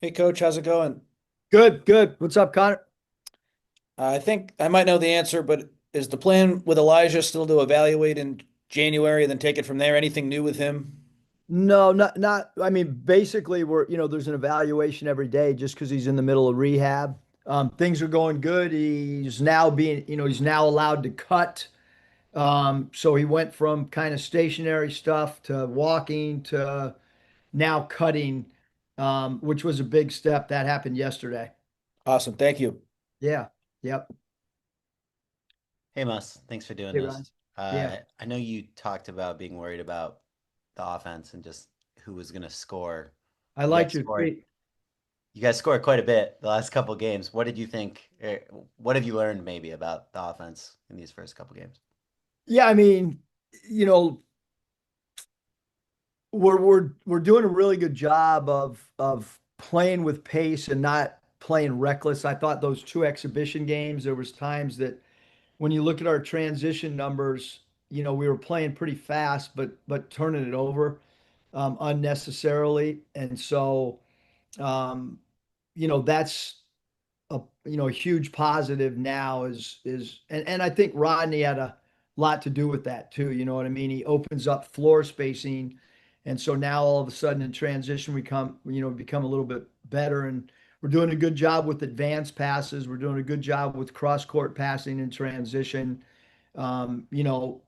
Hey, Coach, how's it going? Good, good. What's up, Connor? I think I might know the answer, but is the plan with Elijah still to evaluate in January, then take it from there? Anything new with him? No, not. I mean, basically, there's an evaluation every day just because he's in the middle of rehab. Things are going good. He's now allowed to cut. So he went from kind of stationary stuff to walking to now cutting, which was a big step. That happened yesterday. Awesome, thank you. Yeah. Yep. Hey, Mus, thanks for doing Hey, Ryan. this. Yeah. I know you talked about being worried about the offense and just who was going to score. I You guys liked your scored. tweet. You guys scored quite a bit the last couple games. What did you think? What have you learned maybe about the offense in these first couple games? Yeah, I mean, you know, we're doing a really good job of playing with pace and not playing reckless. I thought those two exhibition games, there was times that when you look at our transition numbers, we were playing pretty fast, but turning it over unnecessarily. And so um, that's a huge positive now and I think Rodney had a lot to do with that too. You know what I mean? He opens up floor spacing, and so now all of a sudden in transition we become a little bit better, and we're doing a good job with advanced passes. We're doing a good job with cross court passing in transition. Um, you know,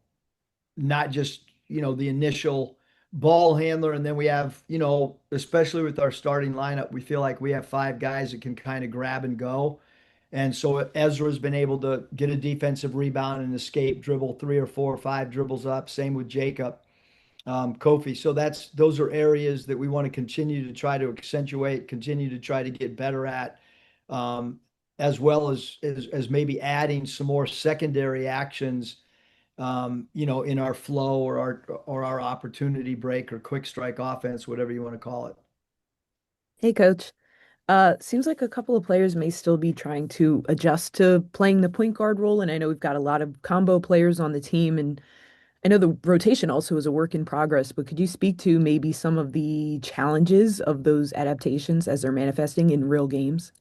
Not just, the initial ball handler. And then we have, especially with our starting lineup, we feel like we have five guys that can kind of grab and go. And so Ezra's been able to get a defensive rebound and escape, dribble three or four or five dribbles up. Same with Jacob, Kofi. So those are areas that we want to continue to try to accentuate, continue to try to get better at, um, as well as maybe adding some more secondary actions, in our flow or our opportunity break or quick strike offense, whatever you want to call it. Hey, coach. Seems like a couple of players may still be trying to adjust to playing the point guard role, and I know we've got a lot of combo players on the team, and I know the rotation also is a work in progress, but could you speak to maybe some of the challenges of those adaptations as they're manifesting in real games?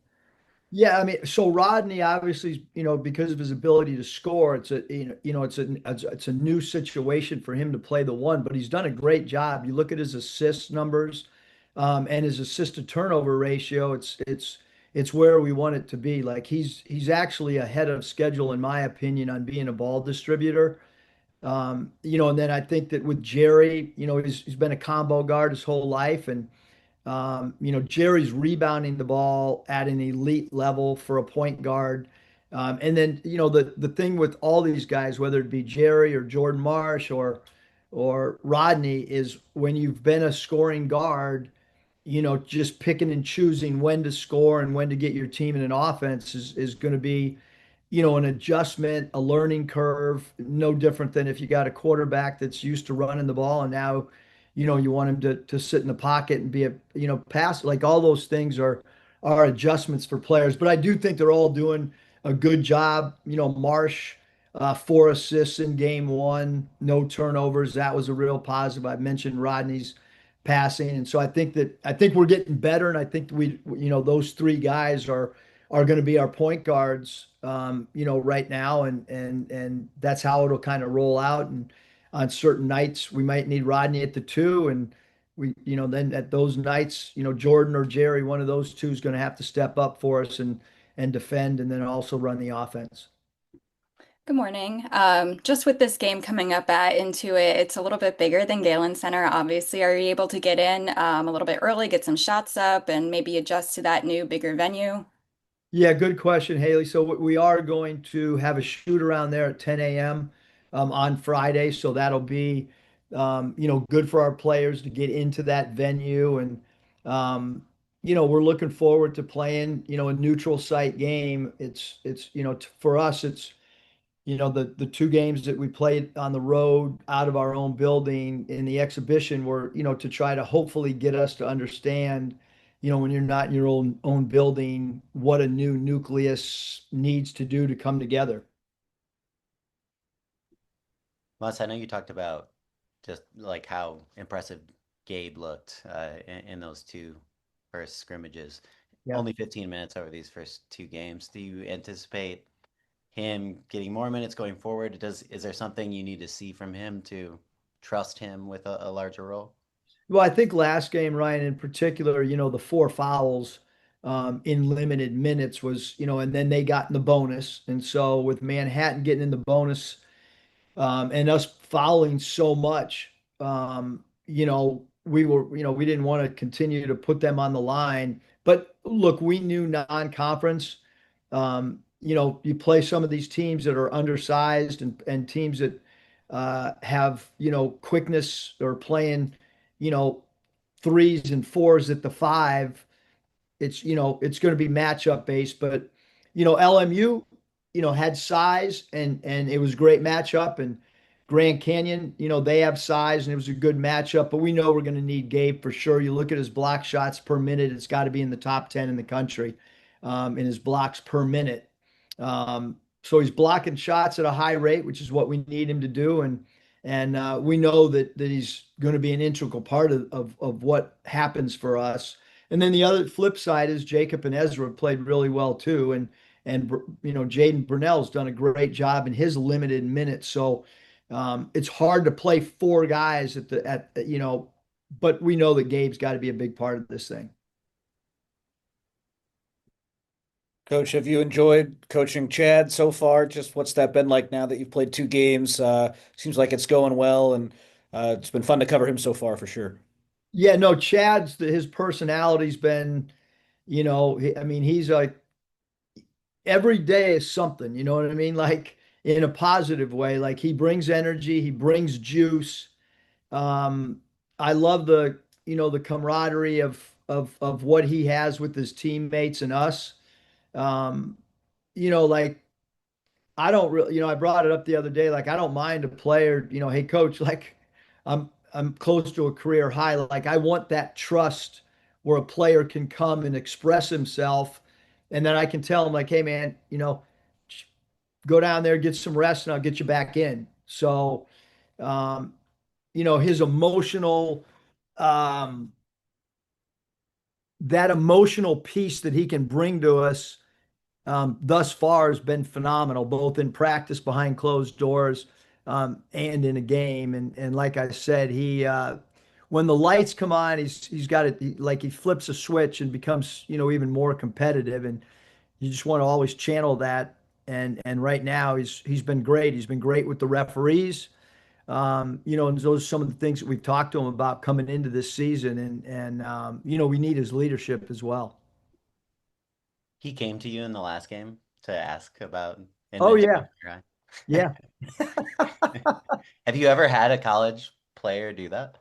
Yeah, I mean, so Rodney obviously, because of his ability to score, it's a new situation for him to play the one, but he's done a great job. You look at his assist numbers, and his assist to turnover ratio, it's where we want it to be. Like he's actually ahead of schedule, in my opinion, on being a ball distributor. And then I think that with Jerry, he's been a combo guard his whole life, and Jerry's rebounding the ball at an elite level for a point guard. And then, the thing with all these guys, whether it be Jerry or Jordan Marsh or Rodney, is when you've been a scoring guard, just picking and choosing when to score and when to get your team in an offense is going to be, an adjustment, a learning curve, no different than if you got a quarterback that's used to running the ball and now, you want him to sit in the pocket and be pass. Like all those things are adjustments for players. But I do think they're all doing a good job. Marsh, 4 assists in game one, no turnovers. That was a real positive. I mentioned Rodney's passing, and so I think we're getting better, and I think those three guys are going to be our point guards, right now, and that's how it'll kind of roll out. And on certain nights, we might need Rodney at the two, and then at those nights, Jordan or Jerry, one of those two is going to have to step up for us and defend, and then also run the offense. Good morning. Just with this game coming up at Intuit, it's a little bit bigger than Galen Center. Obviously, are you able to get in a little bit early, get some shots up, and maybe adjust to that new, bigger venue? Yeah, good question, Haley. So we are going to have a shoot around there at 10 a.m. On Friday, so that'll be good for our players to get into that venue, and we're looking forward to playing a neutral site game. For us, it's the two games that we played on the road out of our own building in the exhibition were, to try to hopefully get us to understand, when you're not in your own building, what a new nucleus needs to do to come together. Mus, I know you talked about just like how impressive Gabe looked in those two first scrimmages. Yeah. Only 15 minutes over these first two games. Do you anticipate him getting more minutes going forward? Is there something you need to see from him to trust him with a larger role? Well, I think last game, Ryan, in particular, the four fouls in limited minutes was, and then they got in the bonus. And so with Manhattan getting in the bonus, and us fouling so much, we didn't want to continue to put them on the line. But look, we knew non-conference, you play some of these teams that are undersized and teams that have, quickness or playing, you know, threes and fours at the five. It's going to be matchup based, but LMU had size and it was a great matchup. And Grand Canyon, they have size and it was a good matchup, but we know we're going to need Gabe for sure. You look at his block shots per minute, it's got to be in the top 10 in the country, in his blocks per minute. So he's blocking shots at a high rate, which is what we need him to do. And we know that he's going to be an integral part of what happens for us. And then the other flip side is Jacob and Ezra played really well too. And Jaden Burnell's done a great job in his limited minutes. So it's hard to play four guys but we know that Gabe's got to be a big part of this thing. Coach, have you enjoyed coaching Chad so far? Just what's that been like now that you've played two games? Seems like it's going well, and it's been fun to cover him so far for sure. Yeah, no, his personality's been, I mean, he's like every day is something, you know what I mean? Like in a positive way. Like he brings energy, he brings juice. Um, I love the camaraderie of what he has with his teammates and us. Um, like I don't really, I brought it up the other day. Like, I don't mind a player, hey, coach, like I'm close to a career high. Like, I want that trust where a player can come and express himself. And then I can tell him, like, hey, man, go down there, get some rest, and I'll get you back in. So, um, his um, that emotional piece that he can bring to us thus far has been phenomenal, both in practice behind closed doors and in a game. And like I said, when the lights come on, he's got it like he flips a switch and becomes even more competitive. And you just want to always channel that. And right now he's been great. He's been great with the referees. And those are some of the things that we've talked to him about coming into this season. And we need his leadership as well. He came to you in the last game to ask about and Oh mention yeah, your yeah. guy. Have you ever had a college player do that?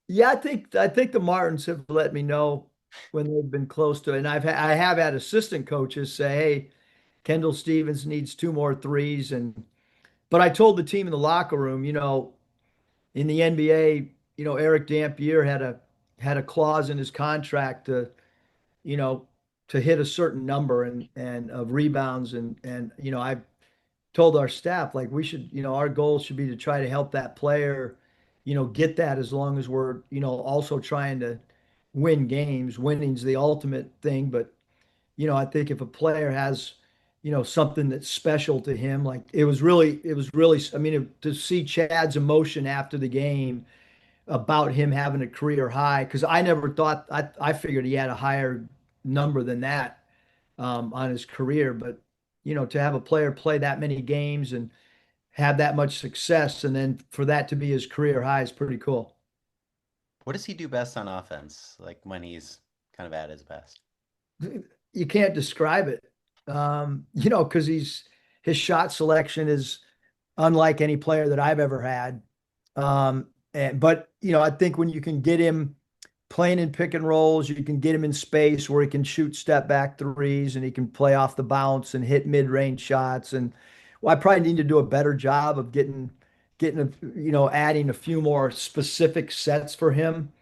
Yeah, I think the Martins have let me know when they've been close to it. And I have had assistant coaches say, "Hey, Kendall Stevens needs two more threes." And but I told the team in the locker room, in the NBA, Eric Dampier had a clause in his contract you know, to hit a certain number and of rebounds and I told our staff like we should, our goal should be to try to help that player, get that as long as we're, also trying to win games. Winning's the ultimate thing, but I think if a player has, something that's special to him, like it was really, I mean, to see Chad's emotion after the game about him having a career high, because I never thought I figured he had a higher number than that on his career, but to have a player play that many games and have that much success, and then for that to be his career high is pretty cool. What does he do best on offense, like when he's kind of at his best? You can't describe it, because his shot selection is unlike any player that I've ever had. But I think when you can get him playing in pick and rolls, you can get him in space where he can shoot step back threes and he can play off the bounce and hit mid range shots. And well, I probably need to do a better job of adding a few more specific sets for him.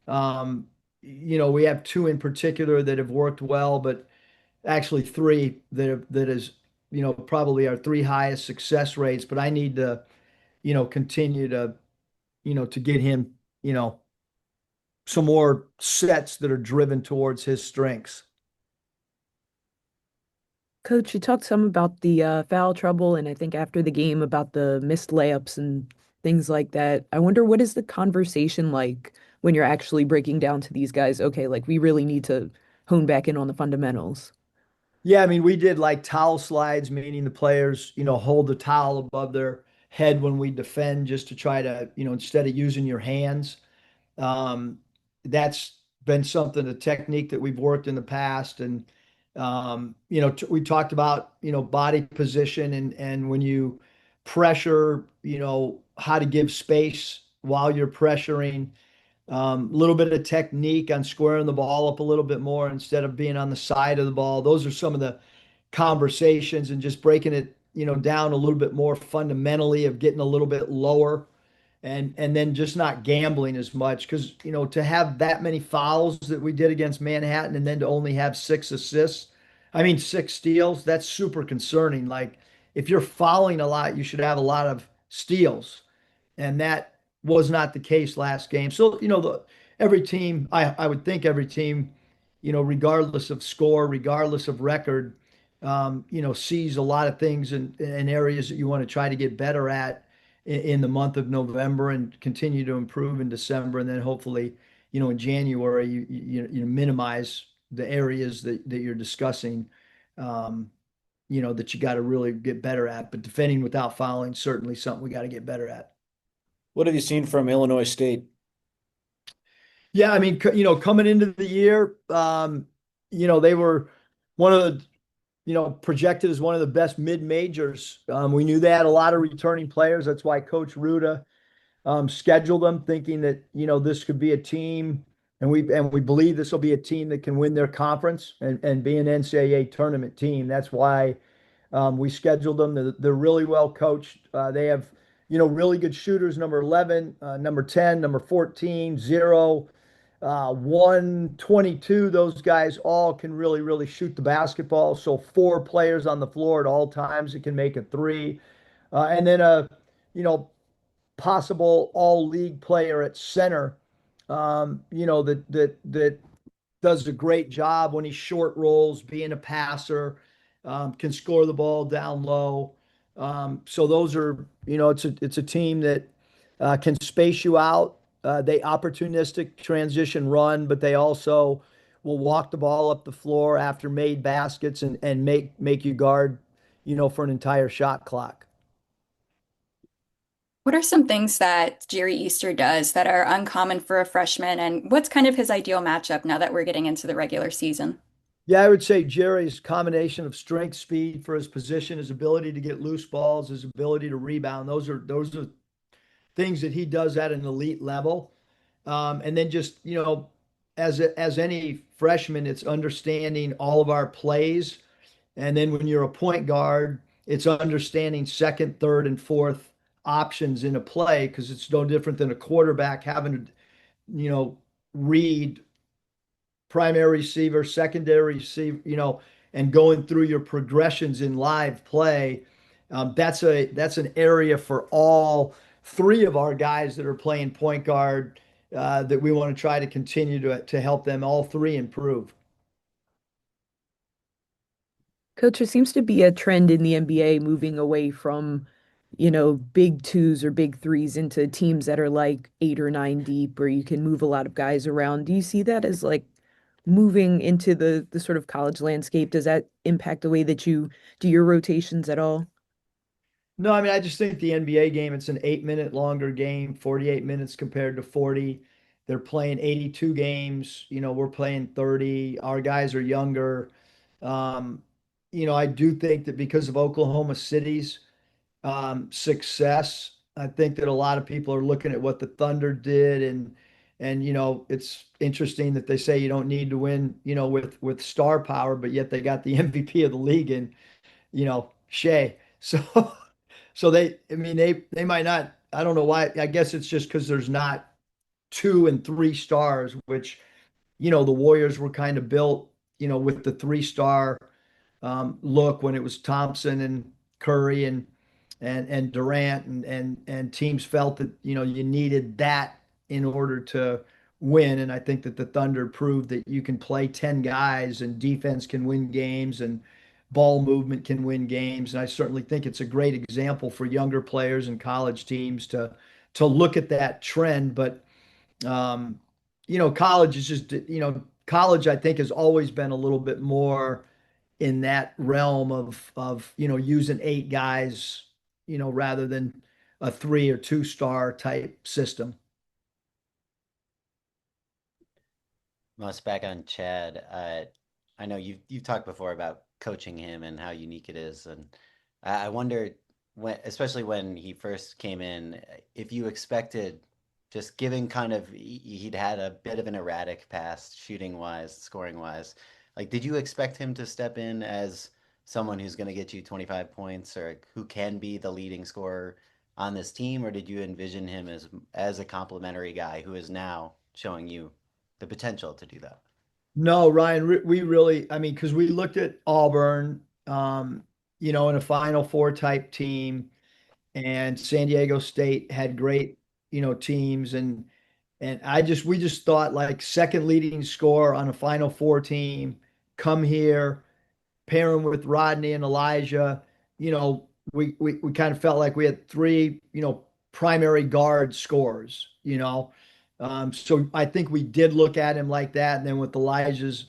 Um, we have two in particular that have worked well, but actually three that is, probably our three highest success rates. But I need to, continue to get him, some more sets that are driven towards his strengths. Coach, you talked some about the foul trouble, and I think after the game about the missed layups and things like that. I wonder what is the conversation like when you're actually breaking down to these guys, okay, like we really need to hone back in on the fundamentals. Yeah, I mean, we did like towel slides, meaning the players, hold the towel above their head when we defend just to try to, instead of using your hands. Um, that's been something, a technique that we've worked in the past. And, we talked about, body position and when you pressure, how to give space while you're pressuring. A little bit of technique on squaring the ball up a little bit more instead of being on the side of the ball. Those are some of the conversations and just breaking it, down a little bit more fundamentally of getting a little bit lower and then just not gambling as much because to have that many fouls that we did against Manhattan and then to only have 6 assists, I mean 6 steals, that's super concerning. Like if you're fouling a lot, you should have a lot of steals, and that was not the case last game. So, every team, I would think every team, regardless of score, regardless of record, sees a lot of things in areas that you want to try to get better at in the month of November and continue to improve in December. And then hopefully, in January, you minimize the areas that you're discussing, that you got to really get better at. But defending without fouling, certainly something we got to get better at. What have you seen from Illinois State? Yeah, I mean, coming into the year, they were one of the, projected as one of the best mid majors. We knew they had a lot of returning players. That's why Coach Ruda scheduled them, thinking that this could be a team, and we believe this will be a team that can win their conference and be an NCAA tournament team. That's why we scheduled them. They're really well coached. They have really good shooters. Number 11, number 10, number 14, 0, 122. Those guys all can really, really shoot the basketball. So 4 players on the floor at all times that can make a three. And then a, you know, possible all league player at center, that does a great job when he short rolls, being a passer, can score the ball down low. So those are, it's a team that can space you out. They opportunistic transition run, but they also will walk the ball up the floor after made baskets and make you guard, for an entire shot clock. What are some things that Jerry Easter does that are uncommon for a freshman, and what's kind of his ideal matchup now that we're getting into the regular season? Yeah, I would say Jerry's combination of strength, speed for his position, his ability to get loose balls, his ability to rebound. Those are things that he does at an elite level. And then just, as any freshman, it's understanding all of our plays. And then when you're a point guard, it's understanding second, third, and fourth options in a play because it's no different than a quarterback having to, read primary receiver, secondary receiver, and going through your progressions in live play. That's an area for all 3 of our guys that are playing point guard that we want to try to continue to help them all 3 improve. Coach, there seems to be a trend in the NBA moving away from, big twos or big threes into teams that are like 8 or 9 deep, where you can move a lot of guys around. Do you see that as like moving into the sort of college landscape? Does that impact the way that you do your rotations at all? No, I mean, I just think the NBA game, it's an 8 minute longer game, 48 minutes compared to 40. They're playing 82 games. We're playing 30. Our guys are younger. Um, I do think that because of Oklahoma City's success, I think that a lot of people are looking at what the Thunder did, and it's interesting that they say you don't need to win, with star power, but yet they got the MVP of the league in, Shea. So I mean, they might not. I don't know why. I guess it's just because there's not 2 and 3 stars, which the Warriors were kind of built, with the 3 star look when it was Thompson and Curry and Durant and teams felt that you needed that in order to win. And I think that the Thunder proved that you can play 10 guys and defense can win games and ball movement can win games. And I certainly think it's a great example for younger players and college teams to look at that trend. But um, college is just, college I think has always been a little bit more in that realm of using 8 guys, rather than a 3 or 2 star type system. Most back on Chad. I know you've talked before about coaching him and how unique it is, and I wonder when, especially when he first came in, if you expected, just given kind of he'd had a bit of an erratic past, shooting wise, scoring wise. Like, did you expect him to step in as someone who's going to get you 25 points or who can be the leading scorer on this team, or did you envision him as a complimentary guy who is now showing you the potential to do that? No, Ryan, we really, I mean, because we looked at Auburn, in a Final Four type team, and San Diego State had great, teams, and we just thought like second leading scorer on a Final Four team, come here, pair him with Rodney and Elijah, we kind of felt like we had three, primary guard scorers, So I think we did look at him like that. And then with Elijah's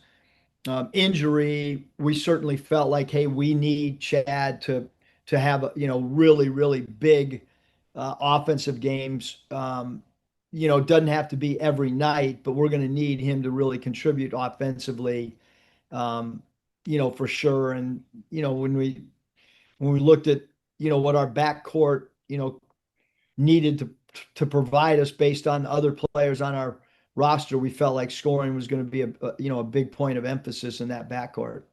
injury, we certainly felt like, hey, we need Chad to have really really big offensive games. It doesn't have to be every night, but we're going to need him to really contribute offensively, um, for sure. And when we looked at what our backcourt needed to provide us based on other players on our roster, we felt like scoring was going to be a big point of emphasis in that backcourt.